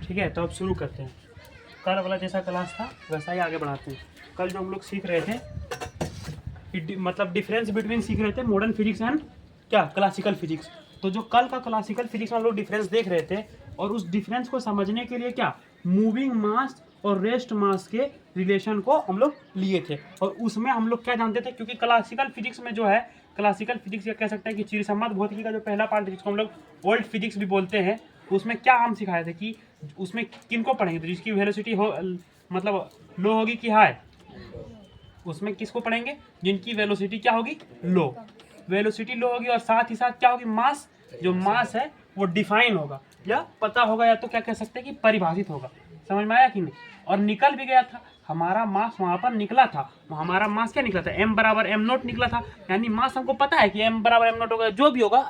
ठीक है, तो अब शुरू करते हैं। कल वाला जैसा क्लास था वैसा ही आगे बढ़ाते हैं। कल जो हम लोग सीख रहे थे मतलब डिफरेंस बिटवीन सीख रहे थे मॉडर्न फिजिक्स एंड क्या क्लासिकल फिजिक्स। तो जो कल का क्लासिकल फिजिक्स में हम लोग डिफरेंस देख रहे थे और उस डिफरेंस को समझने के लिए क्या मूविंग मास और रेस्ट मास के रिलेशन को हम लोग लिए थे। और उसमें हम लोग क्या जानते थे, क्योंकि क्लासिकल फिजिक्स में जो है क्लासिकल फिजिक्स या कह सकते हैं कि चिरसम्मत भौतिकी का जो पहला पार्ट जिसको हम लोग ओल्ड फिजिक्स भी बोलते हैं, उसमें क्या हम सिखाए थे कि उसमें किन को पढ़ेंगे, तो जिसकी वेलोसिटी हो मतलब लो होगी कि हाई, उसमें किसको पढ़ेंगे जिनकी वेलोसिटी क्या होगी लो, वेलोसिटी लो होगी और साथ ही साथ क्या होगी मास, जो मास है वो डिफाइन होगा या पता होगा या तो क्या कह सकते हैं कि परिभाषित होगा। समझ में आया कि नहीं? और निकल भी गया था हमारा मास, वहाँ पर निकला था, हमारा मास क्या निकला था m बराबर m नोट निकला था। यानी मास हमको पता है कि m बराबर m नोट होगा जो भी होगा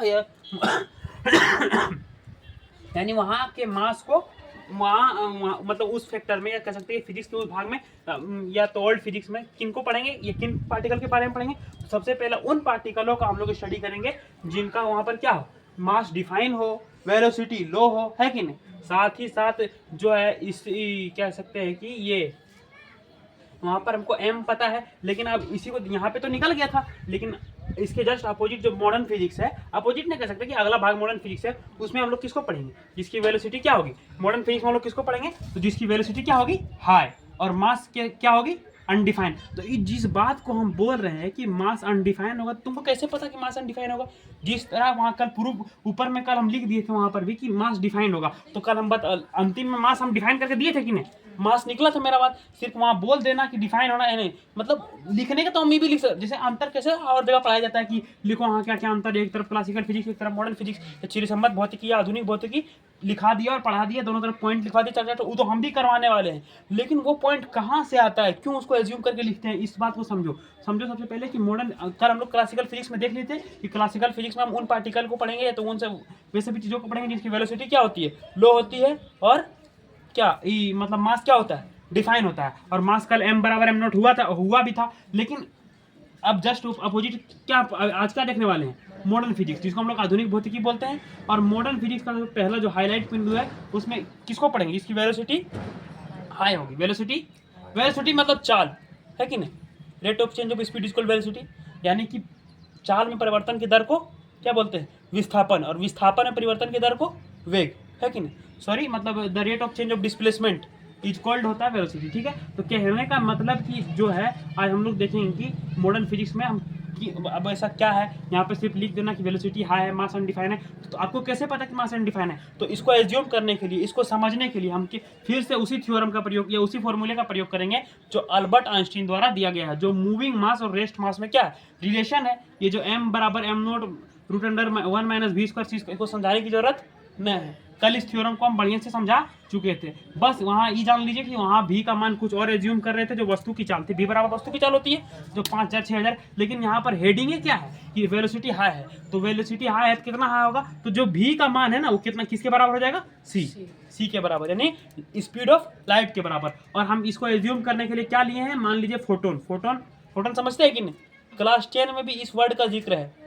यानी वहाँ के मास को वहाँ मतलब उस फैक्टर में या कह सकते हैं फिजिक्स के उस भाग में या तो ओल्ड फिजिक्स में किन को पढ़ेंगे, ये किन पार्टिकल के बारे में पढ़ेंगे। तो सबसे पहले उन पार्टिकलों का हम लोग स्टडी करेंगे जिनका वहाँ पर क्या हो मास डिफाइन हो, वेलोसिटी लो हो, है कि नहीं। साथ ही साथ जो है इस कह सकते हैं कि ये वहाँ पर हमको m पता है, लेकिन अब इसी को यहाँ पे तो निकल गया था, लेकिन इसके जस्ट अपोजिट जो मॉडर्न फिजिक्स है, अपोजिट नहीं कह सकते कि अगला भाग मॉडर्न फिजिक्स है, उसमें हम लोग किसको पढ़ेंगे जिसकी वेलोसिटी क्या होगी। मॉडर्न फिजिक्स में हम लोग किसको पढ़ेंगे तो जिसकी वेलोसिटी क्या होगी हाई और मास क्या होगी अनडिफाइंड। तो जिस बात को हम बोल रहे हैं कि मास अनडिफाइंड होगा, तुमको कैसे पता कि मास अनडिफाइंड होगा? जिस तरह वहाँ कल प्रूफ ऊपर में कल हम लिख दिए थे वहाँ पर भी कि मास डिफाइंड होगा, तो कल हम अंतिम में मास हम डिफाइन करके दिए थे कि नहीं, मास निकला था मेरा बात, सिर्फ वहाँ बोल देना कि डिफाइन होना है नहीं, मतलब लिखने का तो हम भी लिख सकते। जैसे अंतर कैसे और जगह पढ़ाया जाता है कि लिखो हाँ क्या क्या अंतर, एक तरफ क्लासिकल फिजिक्स एक तरफ मॉडर्न फिजिक्स या चिरसम्मत भौतिकी या आधुनिक भौतिकी लिखा दिया और पढ़ा दिया, दोनों तरफ पॉइंट लिखवा दिया, चल जाए, तो वो तो हम भी करवाने वाले हैं। लेकिन वो पॉइंट कहाँ से आता है, क्यों उसको एज्यूम करके लिखते हैं, इस बात को समझो। सबसे पहले कि मॉडर्न कल हम लोग क्लासिकल फिजिक्स में देख लेते हैं कि क्लासिकल फिजिक्स में हम उन पार्टिकल को पढ़ेंगे या तो उनसे वैसे भी चीज़ों को पढ़ेंगे जिसकी वेलोसिटी क्या होती है लो होती है और क्या मतलब मास क्या होता है डिफाइन होता है। और मास कल m बराबर m नोट हुआ भी था, लेकिन अब जस्ट अपोजिट क्या आज क्या देखने वाले हैं मॉडर्न फिजिक्स, जिसको हम लोग आधुनिक भौतिकी बोलते हैं। और मॉडर्न फिजिक्स का जो पहला जो हाईलाइट बिंदु है उसमें किसको पढ़ेंगे जिसकी वेलोसिटी हाई होगी। वेलोसिटी मतलब चाल, है कि नहीं, rate of change of speed equal velocity, यानी कि चाल में परिवर्तन की दर को क्या बोलते हैं विस्थापन, और विस्थापन में परिवर्तन की दर को वेग, है कि नहीं, सॉरी मतलब the rate of change of displacement is called होता है वेलोसिटी। ठीक है, तो कहने का मतलब कि जो है आज हम लोग देखेंगे कि मॉडर्न फिजिक्स में हम कि अब ऐसा क्या है, यहाँ पे सिर्फ लिख देना कि वेलोसिटी हाई है मास अनडिफाइन है, तो आपको कैसे पता कि मास अनडिफाइन है? तो इसको एज्यूम करने के लिए, इसको समझने के लिए हम फिर से उसी थ्योरम का प्रयोग या उसी फॉर्मूले का प्रयोग करेंगे जो अल्बर्ट आइंस्टीन द्वारा दिया गया है, जो मूविंग मास और रेस्ट मास में क्या है रिलेशन है। ये जो m बराबर m naught root under 1 minus v square c को समझाने की जरूरत नहीं है, कल इस थ्योरम को हम बढ़िया से समझा चुके थे। बस वहाँ ये जान लीजिए कि वहाँ भी का मान कुछ और एज्यूम कर रहे थे जो वस्तु की चाल थी, भी बराबर वस्तु की चाल होती है जो 5000 6000, लेकिन यहाँ पर हेडिंग है क्या है कि वेलोसिटी हाई है, तो वेलोसिटी हाई है तो कितना हाई होगा, तो जो भी का मान है ना वो कितना किसके बराबर हो जाएगा सी के बराबर, यानी स्पीड ऑफ लाइट के बराबर। और हम इसको एज्यूम करने के लिए क्या लिए हैं, मान लीजिए फोटोन समझते हैं कि नहीं, क्लास 10 में भी इस वर्ड का जिक्र है।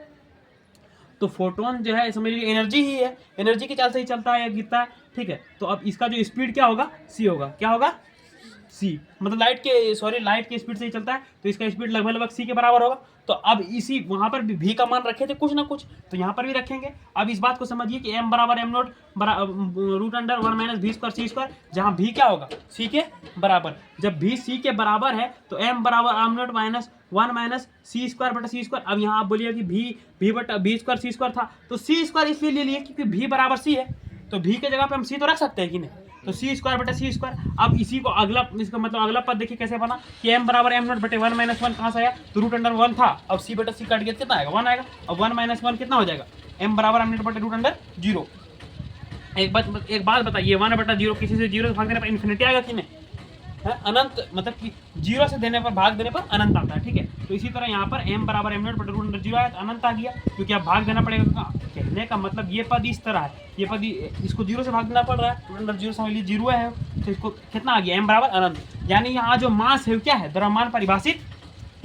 तो फोटोन जो है समझ लीजिए एनर्जी ही है, एनर्जी की चाल से ही चलता है या गिरता है। ठीक है, तो अब इसका जो स्पीड क्या होगा सी होगा, क्या होगा सी, मतलब लाइट के स्पीड से ही चलता है, तो इसका स्पीड लगभग सी के बराबर होगा। तो अब इसी वहाँ पर भी का मान रखे थे कुछ ना कुछ, तो यहाँ पर भी रखेंगे। अब इस बात को समझिए कि m बराबर m naught root under 1 minus v square c square, जहाँ भी क्या होगा सी के बराबर। जब भी सी के बराबर है तो m बराबर m नोट माइनस 1 माइनस सी स्क्वायर बटा सी स्क्वायर। अब यहाँ आप बोलिए कि भी बटा बी स्क्वायर सी स्क्वायर था, तो सी स्क्वायर इसलिए ले लिए क्योंकि भी बराबर सी है, तो भी के जगह पे हम सी तो रख सकते हैं कि नहीं, तो सी स्क्वायर बटा सी स्क्वायर। अब इसी को इसका मतलब अगला पद देखिए कैसे बना कि m बराबर m नोट बटे 1 माइनस 1 कहाँ से आया, तो रूट अंडर 1 था, अब सी बटा सी काट गया कितना आएगा 1 आएगा, अब 1 माइनस 1 कितना हो जाएगा m बराबर m नोट बटे रूट अंडर 0। एक बात बताइए 1 बटा 0 किसी से 0 से भाग देने पर इन्फिनिटी आएगा कि नहीं है, अनंत, मतलब कि 0 से देने पर भाग देने पर अनंत आता है। ठीक है, तो इसी तरह यहाँ पर m बराबर m नोट बटे रूट अंडर 0 आया तो अनंत आ गया, क्योंकि अब भाग देना पड़ेगा। कहने का मतलब ये पद इस तरह है, ये पद इसको 0 से भाग देना पड़ रहा है, रूट अंडर 0 समझ लीजिए 0 है, तो इसको कितना आ गया m बराबर अनंत। यानी यहाँ जो मास है क्या है द्रव्यमान परिभाषित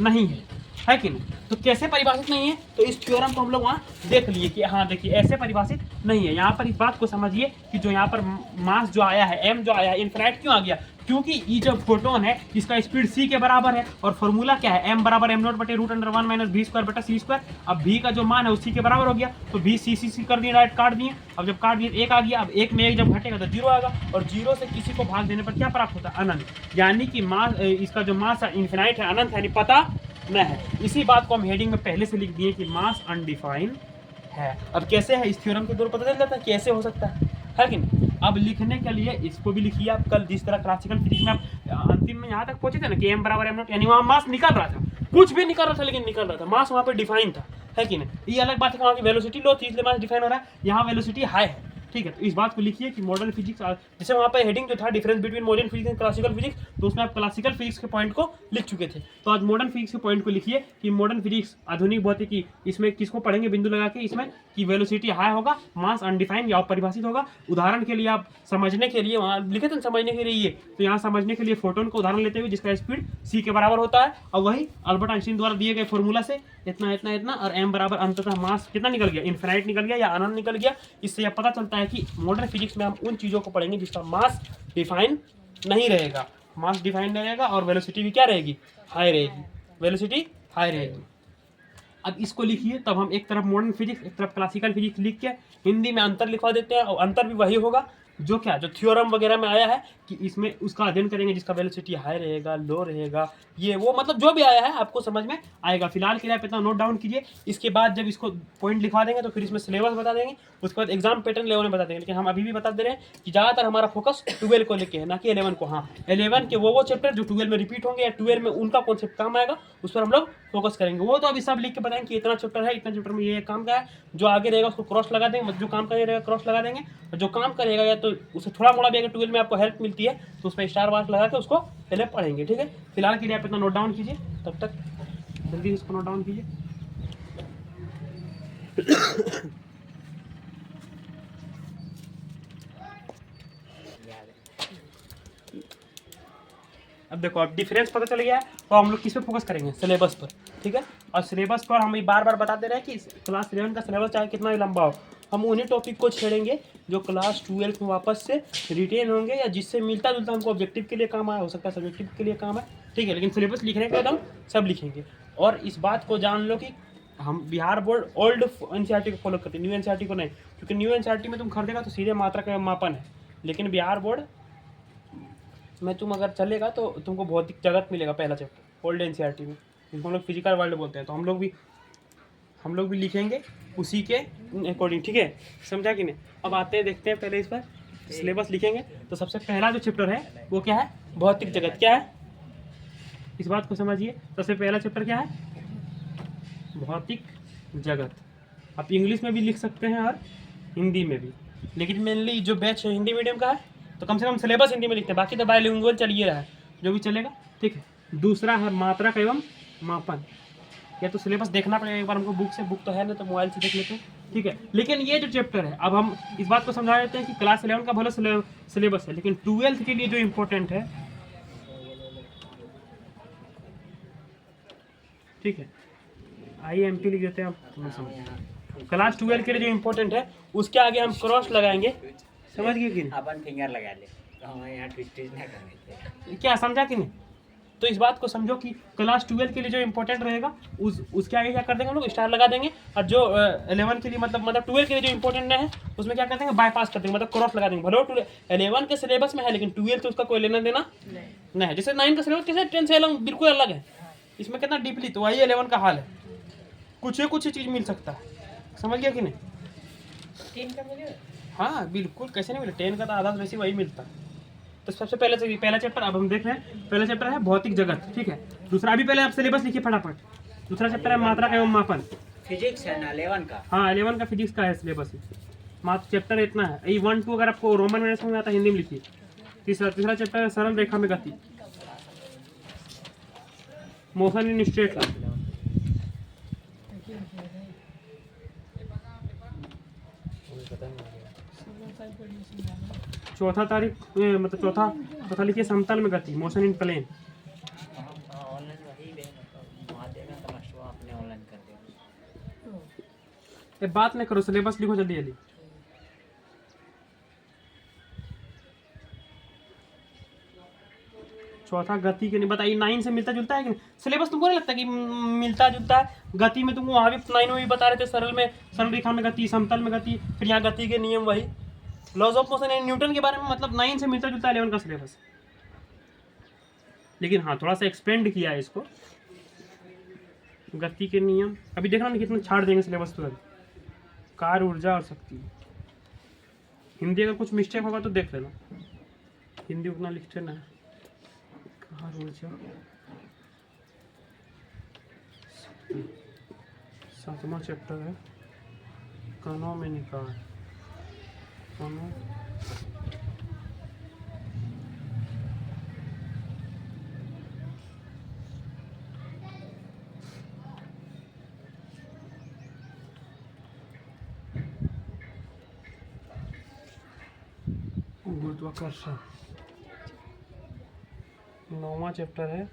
नहीं है, है कि नहीं? तो कैसे परिभाषित नहीं है, तो इस थ्योरम को हम लोग वहाँ देख लिए कि हाँ देखिए ऐसे परिभाषित नहीं है। यहाँ पर इस बात को समझिए कि जो यहाँ पर मास जो आया है, m जो आया है, इन्फिनाइट क्यों आ गया? क्योंकि ये जो फोटोन है इसका स्पीड c के बराबर है, और फॉर्मूला क्या है, m बराबर m नॉट बटे root under 1 minus v square बटा c स्क्वायर। अब v का जो मान है वो c के बराबर हो गया, तो v c कर दिए, डायरेक्ट काट दिए। अब जब काट दिए एक आ गया, अब एक में एक जब घटेगा तो 0 आएगा, और 0 से किसी को भाग देने पर क्या प्राप्त होता है? अनंत। यानी कि मास, इसका जो मास है इन्फिनाइट है, अनंत है, यानी पता न है। इसी बात को हम हेडिंग में पहले से लिख दिए कि मास अनडिफाइंड है। अब कैसे है, इस थ्योरम के द्वारा पता चल जाता है कैसे हो सकता है कि नहीं? अब लिखने के लिए इसको भी लिखिए आप। कल जिस तरह क्लासिकल फिजिक्स में आप अंतिम में यहाँ तक पहुंचे थे ना कि m बराबर m नॉट, यानी वहाँ मास निकल रहा था, कुछ भी निकल रहा था लेकिन निकल रहा था, मास वहाँ पे डिफाइन था, है कि नहीं? ये अलग बात है, वहाँ की वेलोसिटी लो थी इसलिए मास डिफाइन हो रहा है, यहाँ वेलोसिटी हाई है, ठीक है? तो इस बात को लिखिए कि मॉडर्न फिजिक्स, जैसे वहाँ पे हेडिंग जो था difference between modern physics and classical physics, तो उसमें आप क्लासिकल फिजिक्स के पॉइंट को लिख चुके थे, तो आज मॉडर्न फिजिक्स के पॉइंट को लिखिए कि मॉडर्न फिजिक्स आधुनिक भौतिकी, इसमें किसको पढ़ेंगे बिंदु लगा के, इसमें कि वेलोसिटी हाई होगा, मास अनडिफाइंड या अपरिभाषित होगा। उदाहरण के लिए आप समझने के लिए वहाँ लिखे थे समझने के लिए ये, तो यहाँ समझने के लिए फोटोन का उदाहरण लेते हुए जिसका स्पीड c के बराबर होता है, और वही अल्बर्ट आइंस्टीन द्वारा दिए गए फॉर्मूला से इतना इतना इतना, और m बराबर अंततः मास कितना निकल गया, इन्फिनाइट निकल गया या अनंत निकल गया। इससे यह पता चलता है कि मॉडर्न फिजिक्स में हम उन चीज़ों को पढ़ेंगे जिसका मास डिफाइन नहीं रहेगा, मास डिफाइन नहीं रहेगा, और वेलोसिटी भी क्या रहेगी, हाई रहेगी, वेलोसिटी हाई रहेगी। अब इसको लिखिए, तब हम एक तरफ मॉडर्न फिजिक्स एक तरफ क्लासिकल फिजिक्स लिख के हिंदी में अंतर लिखवा देते हैं, और अंतर भी वही होगा जो क्या, जो थ्योरम वगैरह में आया है कि इसमें उसका अध्ययन करेंगे जिसका वेलोसिटी हाई रहेगा, लो रहेगा, ये वो मतलब जो भी आया है आपको समझ में आएगा। फिलहाल के लिए आप इतना नोट डाउन कीजिए, इसके बाद जब इसको पॉइंट लिखवा देंगे तो फिर इसमें सिलेबस बता देंगे, उसके बाद एग्जाम पैटर्न लेवल में बता देंगे। लेकिन हम अभी भी बता दे रहे हैं कि ज़्यादातर हमारा फोकस 12 को लेके है, ना कि 11 को। हाँ, 11 के वो चैप्टर जो 12 में रिपीट होंगे या 12 में उनका कॉन्सेप्ट काम आएगा, उस पर हम लोग फोकस करेंगे। वो तो अभी सब लिख के बताएंगे कि इतना चैप्टर है, इतना चैप्टर में ये काम का है, जो आगे रहेगा उसको क्रॉस लगा देंगे, जो काम करेगा क्रॉस लगा देंगे, और जो काम करेगा या तो उसे थोड़ा मोड़ा भी अगर 12 में आपको हेल्प मिलती है तो उसमें स्टार मार्क लगा के उसको पहले पढ़ेंगे, ठीक है? फिलहाल के लिए आप इतना नोट डाउन कीजिए, तब तक जल्दी इसको नोट डाउन कीजिए। अब देखो, अब डिफरेंस पता चल गया है, तो हम लोग किस पे फोकस करेंगे, सिलेबस पर, ठीक है? और सिलेबस पर हम बार बार बता दे रहे हैं कि क्लास 11 का सिलेबस चाहे कितना भी लंबा हो, हम उन्हीं टॉपिक को छेड़ेंगे जो क्लास 12 में वापस से रिटेन होंगे या जिससे मिलता जुलता हमको ऑब्जेक्टिव के लिए काम आया, हो सकता है सब्जेक्टिव के लिए काम है, ठीक है? लेकिन सिलेबस लिखने के बाद हम सब लिखेंगे। और इस बात को जान लो कि हम बिहार बोर्ड ओल्ड एनसीईआरटी को फॉलो करते हैं, न्यू एनसीईआरटी को नहीं, क्योंकि न्यू एनसीईआरटी में तुम खरीदेगा तो सीधे मात्रा का मापन है, लेकिन बिहार बोर्ड में तुम अगर चलेगा तो तुमको भौतिक जगत मिलेगा पहला चैप्टर ओल्ड एनसीईआरटी में, जिसको हम लोग फिजिकल वर्ल्ड बोलते हैं। तो हम लोग भी लिखेंगे उसी के अकॉर्डिंग, ठीक है? समझा कि नहीं? अब आते हैं, देखते हैं पहले इस पर सिलेबस लिखेंगे। तो सबसे पहला जो चैप्टर है वो क्या है, भौतिक जगत। क्या है, इस बात को समझिए। सबसे पहला चैप्टर क्या है, भौतिक जगत। आप इंग्लिश में भी लिख सकते हैं और हिंदी में भी, लेकिन मेनली जो बैच है हिंदी मीडियम का है तो कम से कम सिलेबस हिंदी में लिखते हैं, बाकी तो बायलिंगुअल चलिए रहा है, जो भी चलेगा, ठीक है? दूसरा है मात्रक एवं मापन। या तो सिलेबस देखना पड़ेगा एक बार हमको बुक से, बुक तो है ना तो मोबाइल से देख लेते हैं, ठीक है? लेकिन ये जो चैप्टर है, अब हम इस बात को समझा देते हैं कि क्लास 11 का भले सिलेबस है, लेकिन 12th के लिए जो इम्पोर्टेंट है, ठीक है, IMP लिख देते हैं आप। क्लास 12 के लिए जो इम्पोर्टेंट है उसके आगे हम क्रॉस लगाएंगे, समझ गए कि नहीं? अपन फिंगर लगा ले तो हमें यहाँ ट्विस्ट ना करने। क्या समझा कि नहीं? तो इस बात को समझो कि क्लास 12 के लिए जो इम्पोर्टेंट रहेगा उसके आगे क्या कर देंगे हम लोग, स्टार लगा देंगे। और जो 11 के लिए मतलब 12 के लिए जो इम्पोर्टेंट है उसमें क्या कर देंगे, बाईपास कर देंगे, मतलब क्रॉस लगा देंगे। भले 11 के सिलेबस में है लेकिन 12 से उसका कोई लेना देना नहीं है। जैसे 9 का सिलेबस कैसे 10 से बिल्कुल अलग है, इसमें कितना डीपली, तो वही 11 का हाल है, कुछ ही चीज़ मिल सकता है। समझ गया कि नहीं? 10 का मिले? हाँ बिल्कुल, कैसे नहीं मिले, 10 का तो आधा वैसे वही मिलता है। तो सबसे पहला चैप्टर अब हम देख रहे हैं, पहला चैप्टर है भौतिक जगत, ठीक है? दूसरा, अभी पहले आप सिलेबस लिखिए फटाफट। दूसरा चैप्टर है मात्रक एवं मापन, फिजिक्स है ना 11 का? हाँ 11 का फिजिक्स का है सिलेबस, मात्र चैप्टर इतना है। ये 1 2 अगर आपको रोमन में समझ आता है हिंदी में लिखिए। तीसरा चैप्टर है सरल रेखा में गति, मोशन इन स्ट्रेट लाइन। चौथा लिखिए समतल में गति, मोशन इन प्लेन। ये बात नहीं करो, सिलेबस लिखो जल्दी जल्दी। चौथा गति के नहीं बताइए, 9 से मिलता जुलता है कि नहीं? सिलेबस तुमको नहीं लगता कि मिलता जुलता है? गति में तुमको वहाँ भी 9 में भी बता रहे थे, सरल में सरल रेखा में गति, समतल में गति, फिर यहाँ गति के नियम वही लॉज ऑफ मोशन न्यूटन के बारे में, मतलब 9 से मिलता जुलता है 11 का सिलेबस। लेकिन हाँ थोड़ा सा एक्सपेंड किया है इसको, गति के नियम अभी देखना नहीं कितना छाड़ देंगे सिलेबस तुरंत। कार्य, ऊर्जा और शक्ति। हिंदी अगर कुछ मिस्टेक होगा तो देख लेना, हिंदी उतना लिखते ना है। कार्य, ऊर्जा, शक्ति। 7वां चैप्टर है कणों में निकाय। कणों गुरुत्वाकर्षण। 9वां चैप्टर है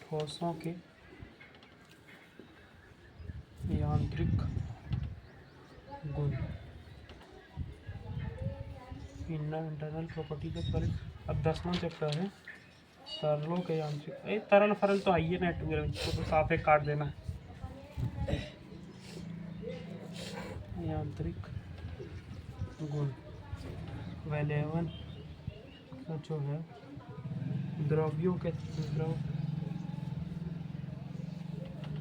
ठोसों के यांत्रिक गुण, इंटरनल प्रॉपर्टी के पर। अब 10वां चैप्टर है तरलों के यांत्रिक। तरल फरल तो आइए ना, तो साफ है, काट देना है। यांत्रिक गुण। वैलेवन का जो है द्रव्यों के द्रव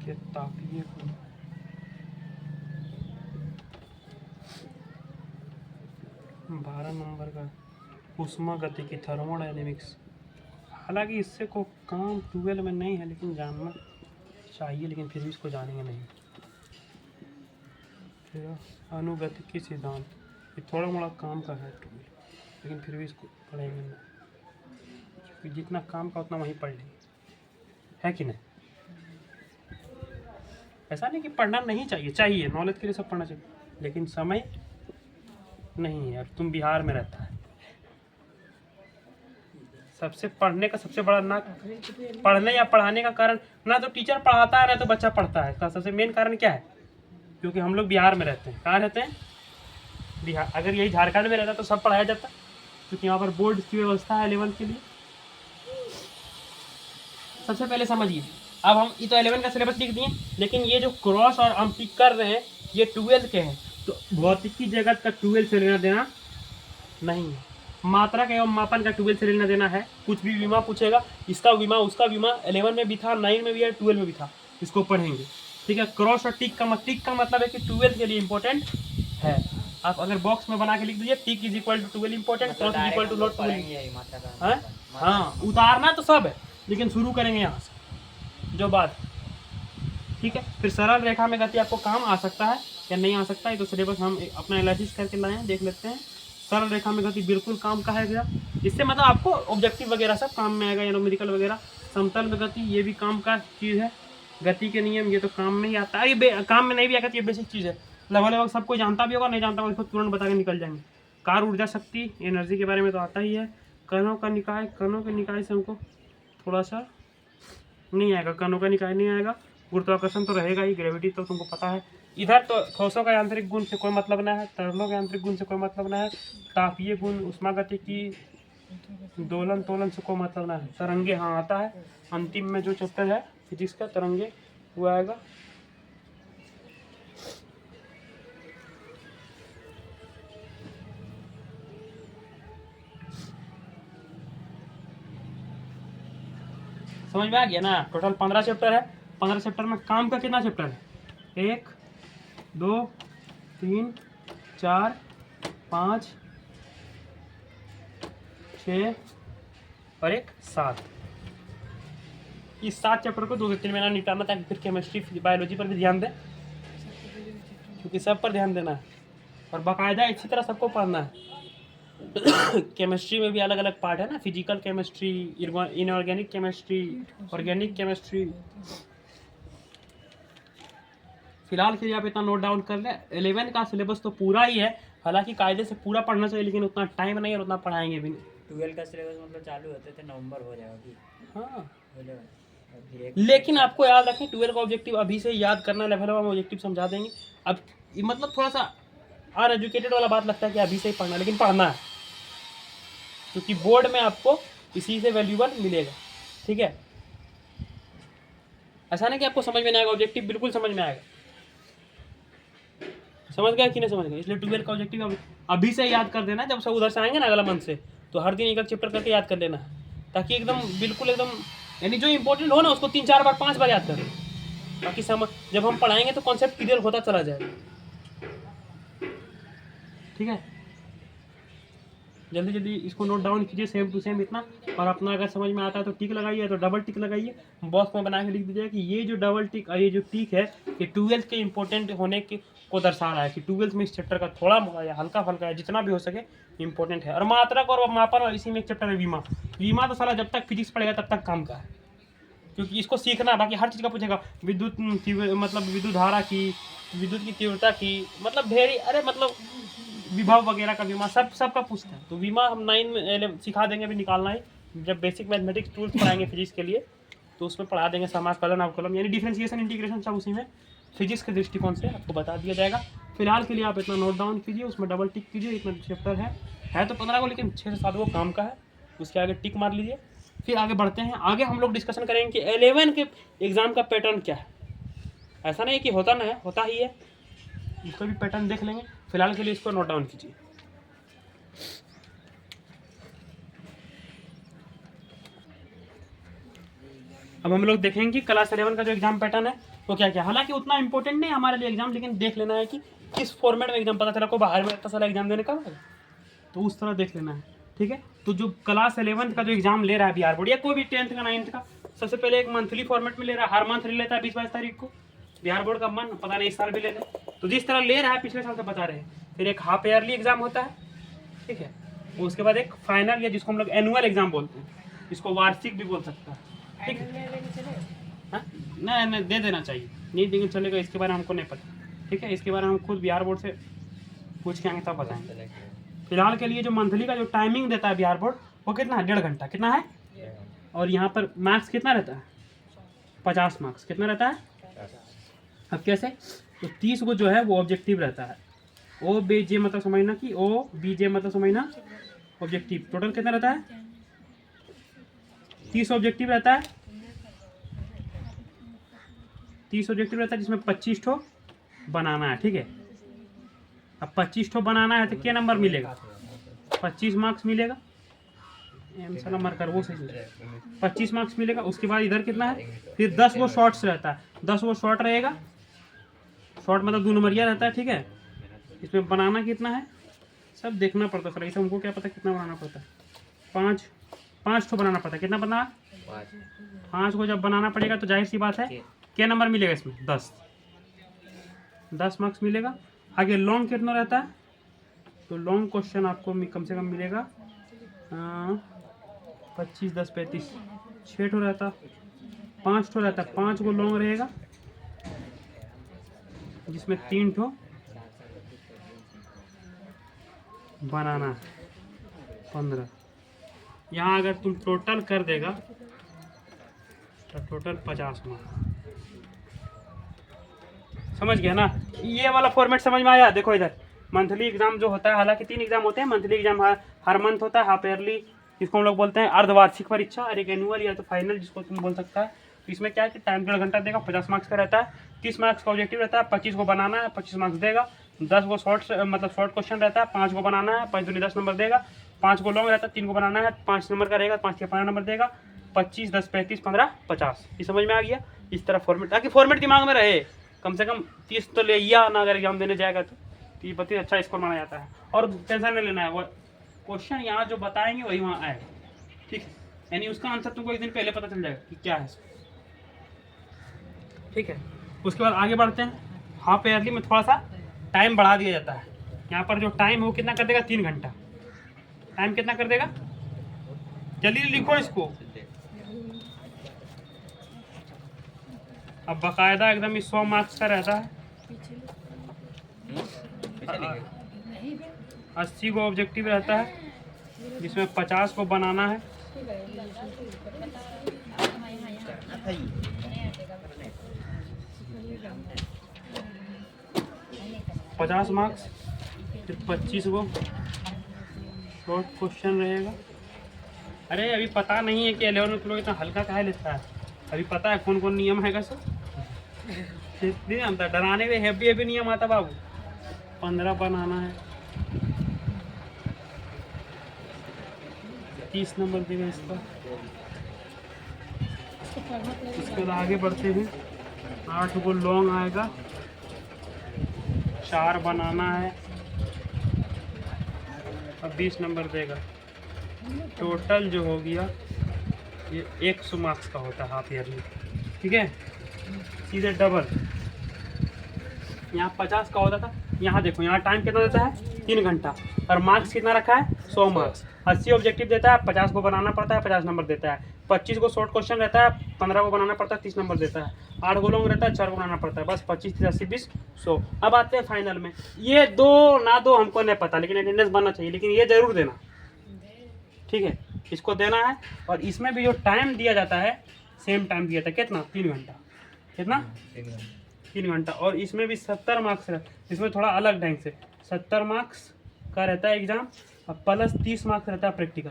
के तापीय गुण। बारह नंबर का ऊष्मागतिकी, थर्मोडायनेमिक्स। हालांकि इससे को काम 12 में नहीं है, लेकिन जानना चाहिए, लेकिन फिर भी इसको जानेंगे नहीं। फिर अनुगतिकी सिद्धांत, ये थोड़ा मोड़ा काम का है 12, लेकिन फिर भी इसको पढ़ेंगे नहीं, क्योंकि जितना काम का उतना वहीं पढ़ लेंगे, है कि नहीं? ऐसा नहीं कि पढ़ना नहीं चाहिए, चाहिए, नॉलेज के लिए सब पढ़ना चाहिए, लेकिन समय नहीं है। अब तुम बिहार में रहता है, सबसे पढ़ने का सबसे बड़ा ना पढ़ने या पढ़ाने का कारण ना तो टीचर पढ़ाता है ना तो बच्चा पढ़ता है। इसका सबसे मेन कारण क्या है? क्योंकि हम लोग बिहार में रहते हैं। कहाँ रहते हैं? बिहार। अगर यही झारखंड में रहता तो सब पढ़ाया जाता, क्योंकि यहाँ पर बोर्ड की व्यवस्था है 11 के लिए। सबसे पहले समझिए, अब हम ये तो 11 का सिलेबस लिख दिए, लेकिन ये जो क्रॉस और हम टिक कर रहे हैं ये 12 के हैं, तो भौतिकी जगत का 12 से लेना देना नहीं है। मात्रा का एवं मापन का 12 से लेना देना है। कुछ भी विमा पूछेगा, इसका विमा उसका विमा 11 में भी था, 9 में भी है, 12 में भी था, इसको पढ़ेंगे, ठीक है। क्रॉस और टिक का मतलब है कि 12 के लिए इंपॉर्टेंट है। आप अगर बॉक्स में बना के लिख दीजिए tick is equal to 12 important, cross is equal to not 12। हाँ, उतारना तो सब है, लेकिन शुरू करेंगे यहाँ से जो बात, ठीक है। फिर सरल रेखा में गति आपको काम आ सकता है या नहीं आ सकता है, तो सिलेबस हम अपना एनालिसिस करके लाए हैं, देख लेते हैं। सरल रेखा में गति बिल्कुल काम का है, इससे मतलब आपको ऑब्जेक्टिव वगैरह सब काम में आएगा, या न्यूमेरिकल वगैरह। समतल में गति ये भी काम का चीज़ है। गति के नियम ये तो काम में ही आता है, ये काम में नहीं भी आएगा तो ये बेसिक चीज़ है, लगभग सब कोई जानता भी होगा, नहीं जानता होगा इसको तुरंत बता के निकल जाएंगे। कार्य, ऊर्जा, शक्ति, एनर्जी के बारे में तो आता ही है। कणों का निकाय, कणों के निकाय से हमको थोड़ा सा नहीं आएगा, कणों का निकाय नहीं आएगा। गुरुत्वाकर्षण तो रहेगा ही, ग्रेविटी तो तुमको पता है। इधर तो ठोसों का यांत्रिक गुण से कोई मतलब ना है, तरलों के यांत्रिक गुण से कोई मतलब ना है, तापीय गुण, ऊष्मागतिकी, दोलन तोलन से कोई मतलब ना है। तरंगे हाँ आता है, अंतिम में जो चैप्टर है फिजिक्स का तरंगे वो आएगा। समझ में आ गया ना? टोटल 15 चैप्टर है। 15 चैप्टर में काम का कितना चैप्टर है? 1 2 3 4 5 6 और 1 7। इस 7 चैप्टर को 2 से 3 महीना निकालना, ताकि फिर केमिस्ट्री बायोलॉजी पर भी ध्यान दें, क्योंकि सब पर ध्यान देना है और बाकायदा इसी तरह सबको पढ़ना है। केमिस्ट्री में भी अलग अलग पार्ट है ना, physical chemistry, inorganic chemistry, organic chemistry. फिलहाल के लिए आप इतना नोट डाउन कर लें। 11 का सिलेबस तो पूरा ही है, हालांकि कायदे से पूरा पढ़ना चाहिए, लेकिन उतना टाइम नहीं और उतना पढ़ाएंगे भी नहीं। 12 का सिलेबस मतलब चालू होते थे नवंबर हो जाएगा कि? हाँ, लेकिन आपको याद रखें 12 का ऑब्जेक्टिव अभी से याद करना, लेवल हम ऑब्जेक्टिव समझा देंगे। अब ये मतलब थोड़ा सा अनएजुकेटेड वाला बात लगता है कि अभी से ही पढ़ना, लेकिन पढ़ना है, क्योंकि बोर्ड में आपको इसी से वैल्यूबल मिलेगा। ठीक है, ऐसा नहीं कि आपको समझ में नहीं आएगा, ऑब्जेक्टिव बिल्कुल समझ में आएगा। समझ गया कि नहीं समझ गया? इसलिए 12 का ऑब्जेक्टिव अभी से याद कर देना। जब सब उधर से आएंगे ना अगला मंथ से, तो हर दिन एक चैप्टर करके याद कर लेना, ताकि एकदम बिल्कुल एकदम यानी जो इंपॉर्टेंट हो ना उसको 3-4 बार 5 बार याद कर, ताकि समझ जब हम पढ़ाएंगे तो कॉन्सेप्ट क्लियर होता चला जाएगा। ठीक है, जल्दी जल्दी इसको नोट डाउन कीजिए सेम टू सेम इतना। और अपना अगर समझ में आता है तो टिक लगाइए, तो डबल टिक लगाइए, बॉक्स में बना के लिख दीजिए कि ये जो डबल टिक ये जो टिक है ये 12th के इंपॉर्टेंट होने के को दर्शा रहा है कि 12th में इस चैप्टर का थोड़ा मोड़ा या हल्का फल्का है, जितना भी हो सके इंपॉर्टेंट है। और मात्रक और मापन, और इसी में एक चैप्टर है विमा। विमा तो साला जब तक फिजिक्स पढ़ेगा तब तक काम का है, क्योंकि इसको सीखना है, बाकी हर चीज़ का पूछेगा। विद्युत मतलब विद्युत धारा की, विद्युत की तीव्रता की, मतलब ढेरी, अरे मतलब विभव वगैरह का विमा सबका पूछता है। तो विमा हम 9 में सिखा देंगे, अभी निकालना है। जब बेसिक मैथमेटिक्स टूल्स पढ़ाएंगे फिजिक्स के लिए, तो उसमें पढ़ा देंगे समाकलन अवकलन, यानी डिफरेंशिएशन इंटीग्रेशन सब उसी में फिजिक्स के दृष्टिकोण से आपको बता दिया जाएगा। फिलहाल के लिए आप इतना नोट डाउन कीजिए, उसमें डबल टिक कीजिए। इतना चैप्टर है तो 15 को, लेकिन 6 से 7 को काम का है, उसके आगे टिक मार लीजिए। फिर आगे बढ़ते हैं। आगे हम लोग डिस्कशन करेंगे कि 11 के एग्ज़ाम का पैटर्न क्या है। ऐसा नहीं कि होता ना है, होता ही है, इसका भी पैटर्न देख लेंगे। फिलहाल के लिए इसको नोट डाउन कीजिए। अब हम लोग देखेंगे कि क्लास 11 का जो एग्जाम पैटर्न है वो क्या क्या। हालांकि उतना इंपॉर्टेंट नहीं हमारे लिए एग्जाम, लेकिन देख लेना है कि किस फॉर्मेट में एग्जाम, पता चला को बाहर में इतना सारा एग्जाम देने का है, तो उस तरह देख लेना है। ठीक है, तो जो क्लास 11 का जो एग्जाम ले रहा है बिहार बोर्ड या कोई भी 10th का 9th का, सबसे पहले एक मंथली फॉर्मेट में ले रहा है। हर मंथ ले लेता है 20-22 तारीख को। बिहार बोर्ड का मन पता नहीं इस साल भी ले ले, तो जिस तरह ले रहा है पिछले साल से बता रहे हैं। फिर एक हाफ ईयरली एग्जाम होता है, ठीक है, उसके बाद एक फाइनल या जिसको हम लोग एनुअल एग्जाम बोलते हैं, जिसको वार्षिक भी बोल सकता है। ठीक है, हाँ नहीं दे देना चाहिए, नहीं देंगे चलेगा, इसके बारे में हमको नहीं पता। ठीक है, इसके बारे में हम खुद बिहार बोर्ड से पूछ के आएंगे तब बताएंगे। फिलहाल के लिए जो मंथली का जो टाइमिंग देता है बिहार बोर्ड वो कितना है, 1.5 घंटा। कितना है? और यहाँ पर मार्क्स कितना रहता है? 50 मार्क्स। कितना रहता है? अब कैसे? तो 30 को जो है वो ऑब्जेक्टिव रहता है। ओ बी जे मतलब समझना कि ओ बी जे मतलब समझना ऑब्जेक्टिव। टोटल कितना रहता है? 30 ऑब्जेक्टिव रहता है। 30 ऑब्जेक्टिव रहता है, जिसमें 25 ठो बनाना है। ठीक है, अब 25 ठो बनाना है तो क्या नंबर मिलेगा? 25 मार्क्स मिलेगा। नंबर कर वो सही, 25 मार्क्स मिलेगा। उसके बाद इधर कितना है? फिर 10 वो शॉर्ट्स रहता है, 10 वो शॉर्ट रहेगा। शॉर्ट मतलब 2 नंबरिया रहता है। ठीक है, इसमें बनाना कितना है सब देखना पड़ता है सर, इसे हमको क्या पता कितना बनाना पड़ता है। 5 ठो बनाना पड़ता है। कितना बनाना? 5 को जब बनाना पड़ेगा तो जाहिर सी बात है क्या नंबर मिलेगा इसमें? 10 मार्क्स मिलेगा। आगे लॉन्ग कितना रहता है? तो लॉन्ग क्वेश्चन आपको कम से कम मिलेगा 25 10 35 6 ठो रहता, 5 ठो रहता, 5 को लॉन्ग रहेगा, जिसमें 3 ठो बनाना, 15। यहाँ अगर तुम टोटल कर देगा तो टोटल 50 मार्क्स। समझ गया ना? ये वाला फॉर्मेट समझ में आया? देखो इधर मंथली एग्जाम जो होता है, हालांकि 3 एग्जाम होते हैं। मंथली एग्जाम हर मंथ होता है, हाफ ईयरली जिसको हम लोग बोलते हैं अर्धवार्षिक परीक्षा, और एक एनुअल या तो फाइनल जिसको तुम बोल सकता है। तो इसमें क्या है कि टाइम 1.5 घंटा देगा, 50 मार्क्स का रहता है। 30 मार्क्स का ऑब्जेक्टिव रहता है, 25 को बनाना है, 25 मार्क्स देगा। 10 को शॉर्ट मतलब शॉर्ट क्वेश्चन रहता है, 5 को बनाना है, 5 दूनी 10 नंबर देगा। 5 को लॉन्ग रहता है, 3 को बनाना है, 5 नंबर का रहेगा, 5 के 15 नंबर देगा। 25 10 35 15 50। ये समझ में आ गया? इस तरह फॉर्मेट, ताकि फॉर्मेट दिमाग में रहे। कम से कम 30 तो ले या ना, अगर एग्जाम देने जाएगा तो 30-32 अच्छा स्कोर माना जाता है। और टेंशन नहीं लेना है, वो क्वेश्चन यहाँ जो बताएंगे वही वहाँ आएगा। ठीक है, यानी उसका आंसर तुमको एक दिन पहले पता चल जाएगा कि क्या है। ठीक है, उसके बाद आगे बढ़ते हैं। हाफ ईयरली में थोड़ा सा टाइम बढ़ा दिया जाता है। यहाँ पर जो टाइम है वो कितना कर देगा? 3 घंटा। टाइम कितना कर देगा? जल्दी लिखो इसको। अब बाकायदा एकदम 100 मार्क्स का रहता है। 80 को ऑब्जेक्टिव रहता है, जिसमें 50 को बनाना है। पचास मार्क्स, फिर 25 को शॉर्ट क्वेश्चन रहेगा। अरे अभी पता नहीं है कि 11 में तुम लोग इतना हल्का काहे लेता है, अभी पता है कौन कौन नियम है सर। नहीं जानता, डराने में हैवी हैवी नियम आता बाबू। 15 बनाना है, 30 नंबर देगा इसका। इसके बाद आगे बढ़ते हैं, 8 को लॉन्ग आएगा, 4 बनाना है और 20 नंबर देगा। टोटल जो हो गया ये 100 मार्क्स का होता है हाफ ईयरली, ठीक है। सीधे डबल, यहाँ 50 का होता था, यहाँ देखो यहाँ टाइम कितना देता है 3 घंटा, और मार्क्स कितना रखा है 100 मार्क्स। 80 ऑब्जेक्टिव देता है, 50 को बनाना पड़ता है, 50 नंबर देता है। 25 को शॉर्ट क्वेश्चन रहता है, 15 को बनाना पड़ता है, 30 नंबर देता है। 8 को लॉन्ग रहता है, 4 को बनाना पड़ता है, बस 25, 30, 80, 20, 100। अब आते हैं फाइनल में, ये दो ना दो हमको नहीं पता, लेकिन अटेंडेंस बनना चाहिए, लेकिन ये जरूर देना, ठीक है, इसको देना है। और इसमें भी जो टाइम दिया जाता है सेम टाइम दिया था, कितना 3 घंटा, कितना 3 घंटा। और इसमें भी 70 मार्क्स रहता है, इसमें थोड़ा अलग ढंग से 70 मार्क्स का रहता है एग्जाम, और प्लस 30 मार्क्स रहता है प्रैक्टिकल।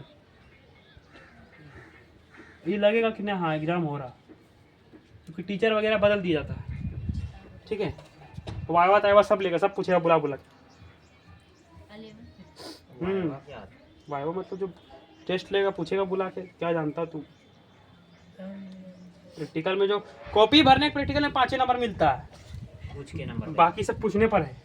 ये लगेगा कि नहीं हाँ एग्जाम हो रहा, क्योंकि टीचर वगैरह बदल दिया जाता है, ठीक है। वाइवा ताइवा सब लेगा, सब पूछेगा बुला बुला। वाइवा मतलब जो टेस्ट लेगा पूछेगा बुला के, क्या जानता तू। प्रैक्टिकल में जो कॉपी भरने प्रैक्टिकल में 5 नंबर मिलता है, पूछ के नंबर बाकी सब पूछने पर है।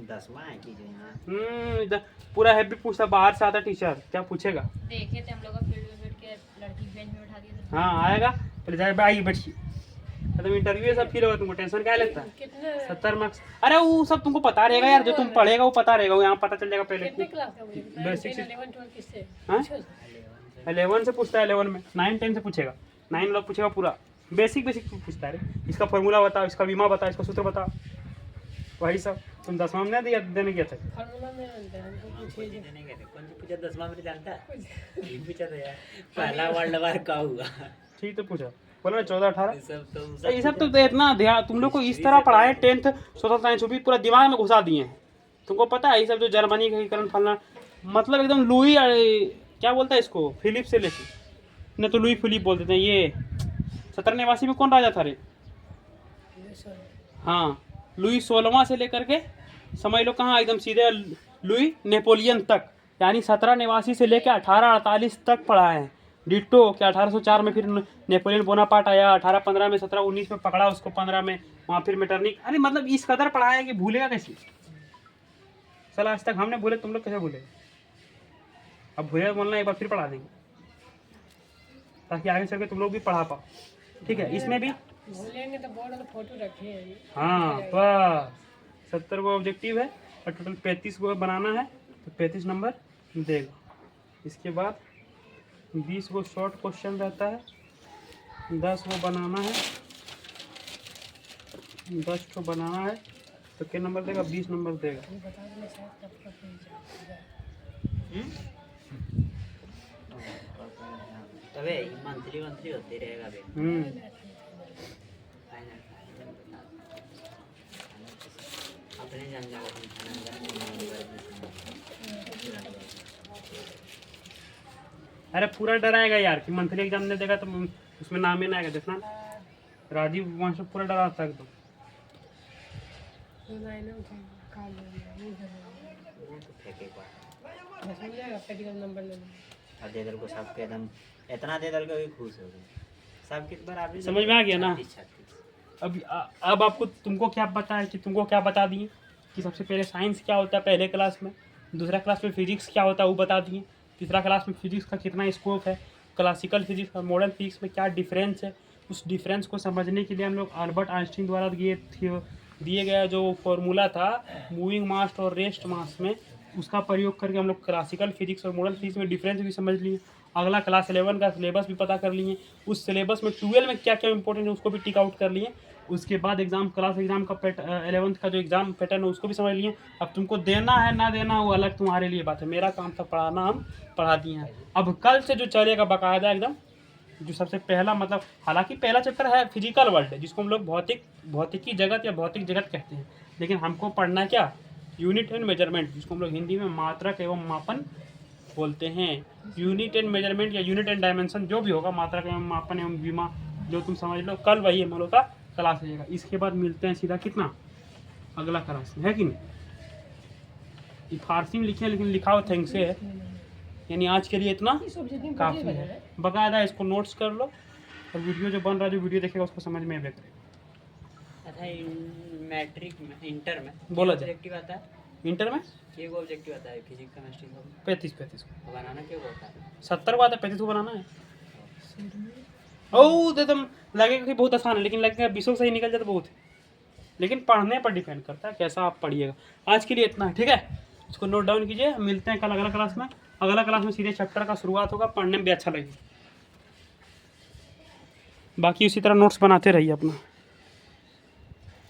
10वां है कि जो यहाँ इधर पूरा हैवी पूछता, बाहर से आता टीचर, क्या पूछेगा। देखे थे हम लोग फील्ड में बैठ के लड़की बेंच में बैठा के। हाँ आएगा, पहले जाए आइए बैठिए, मतलब इंटरव्यू सब फील होगा, तुमको टेंशन क्या लगता है। 70 मार्क्स, अरे वो सब तुमको पता रहेगा यार, जो तुम पढ़ेगा वो पता रहेगा, वो यहाँ पता चल जाएगा पहले। बेसिक 11 से पूछता है, 11 में 9 10 से पूछेगा, 9 लोग पूछेगा पूरा बेसिक बेसिक पूछता है। इसका फॉर्मूला बताओ, इसका बीमा बताओ, इसका सूत्र बताओ, वही सब। तुम 10वां में नहीं देने गया था, देने गए थे। कौन सी पूछा 10वां में जानता है? ये पूछा था यार, पहला वर्ल्ड वार का हुआ। ठीक तो पूछा, बोला ना 14 18। ये सब तो इतना ध्यान तुम लोग को इस तरह पढ़ाए, 10th सोशल साइंस भी पूरा दिमाग में घुसा दिए हैं। तुमको पता है ये सब जो जर्मनी का करण फलना, मतलब एकदम लुई क्या बोलता है इसको, फिलिप से लेके नहीं तो लुई फिलिप बोल देते हैं। ये 17 निवासी में कौन राजा था रे? हाँ लुई 16वां से लेकर के समझ लो कहाँ एकदम सीधे लुई नेपोलियन तक, यानी 17 निवासी से लेकर 1848 तक पढ़ा है। डिट्टो क्या 1804 में फिर नेपोलियन बोनापार्ट आया, 1815 में, 1719 में पकड़ा उसको, 15 में वहाँ फिर मेटरनिक। अरे मतलब इस कदर पढ़ाया कि भूलेगा कैसे। चलो आज तक हमने भूले, तुम लोग कैसे भूले। अब भूले बोलना, एक बार फिर पढ़ा देंगे ताकि आगे चल के तुम लोग भी पढ़ा पाओ, ठीक है। इसमें भी भूलेंगे तो बोर्ड फोटो रखे हैं। हाँ बस 70 को ऑब्जेक्टिव है और टोटल 35 को बनाना है, तो 35 नंबर देगा। इसके बाद 20 को शॉर्ट क्वेश्चन रहता है, 10 को बनाना है, 10 को बनाना है तो कितने नंबर देगा, 20 नंबर देगा। तबे मंथली मंथली होते रहेगा बे। अपने जान जाओ अरे पूरा डराएगा यार कि मंथली एग्जाम नहीं देगा तो उसमें नाम ही ना आएगा। देखना राजीव वहाँ से पूरा डराता है एकदम। और दे दल को सबके एकदम इतना दे दल को भी खुश हो गए सब। किस बार आप समझ में आ गया ना। अब आपको तुमको क्या पता है कि तुमको क्या बता दिए कि सबसे पहले साइंस क्या होता है पहले क्लास में, दूसरा क्लास में फिजिक्स क्या होता है वो बता दिए, तीसरा क्लास में फिजिक्स का कितना स्कोप है, क्लासिकल फिजिक्स और मॉडर्न फिजिक्स में क्या डिफरेंस है। उस डिफरेंस को समझने के लिए हम लोग अल्बर्ट आइंस्टीन द्वारा दिए गया जो फॉर्मूला था मूविंग मास और रेस्ट मास में, उसका प्रयोग करके हम लोग क्लासिकल फिजिक्स और मॉडर्न फिजिक्स में डिफरेंस भी समझ लिए। अगला क्लास 11 का सिलेबस भी पता कर लिए, उस सिलेबस में 12 में क्या क्या इंपॉर्टेंट है उसको भी टिक आउट कर लिए। उसके बाद एग्जाम क्लास एग्जाम का 11th का जो एग्जाम पैटर्न है उसको भी समझ लिए। अब तुमको देना है ना देना वो अलग तुम्हारे लिए बात है, मेरा काम था पढ़ाना, हम पढ़ा दिए हैं। अब कल से जो चलेगा बाकायदा एकदम, जो सबसे पहला मतलब हालांकि पहला चैप्टर है फिजिकल वर्ल्ड है, जिसको हम लोग भौतिकी जगत या भौतिक जगत कहते हैं, लेकिन हमको पढ़ना क्या, यूनिट एंड मेजरमेंट, जिसको हम लोग हिंदी में मात्रक एवं मापन बोलते हैं। यूनिट एंड मेजरमेंट या यूनिट एंड डायमेंशन जो भी होगा, मात्रक एवं मापन एवं विमा, जो तुम समझ लो, कल वही हम लोग का क्लास रहेगा। इसके बाद मिलते हैं सीधा कितना अगला क्लास में, है कि नहीं। ये फारसी में लिखे हैं लेकिन लिखा हुआ थैंक से है, यानी आज के लिए इतना काफ़ी है। बाकायदा इसको नोट्स कर लो, और वीडियो जो बन रहा है, जो वीडियो देखेगा उसको समझ में आएगा। अच्छा मैट्रिक में, इंटर में बोला जाए। ऑब्जेक्टिव आता है, इंटर में ये ऑब्जेक्टिव आता है फिजिक्स केमिस्ट्री को 35 तो बनाना क्यों होता है? 70 को आता है, 35 को बनाना है। ओ तो तुम लगेगा कि बहुत आसान है, लेकिन लगेगा 20 सही निकल जाए तो बहुत है, लेकिन पढ़ने पर डिपेंड करता है कैसा आप पढ़िएगा। आज के लिए इतना है, ठीक है, इसको नोट डाउन कीजिए। मिलते हैं कल अगला क्लास में। अगला क्लास में सीधे चैप्टर का शुरुआत होगा, पढ़ने में भी अच्छा लगेगा। बाकी उसी तरह नोट्स बनाते रहिए अपना।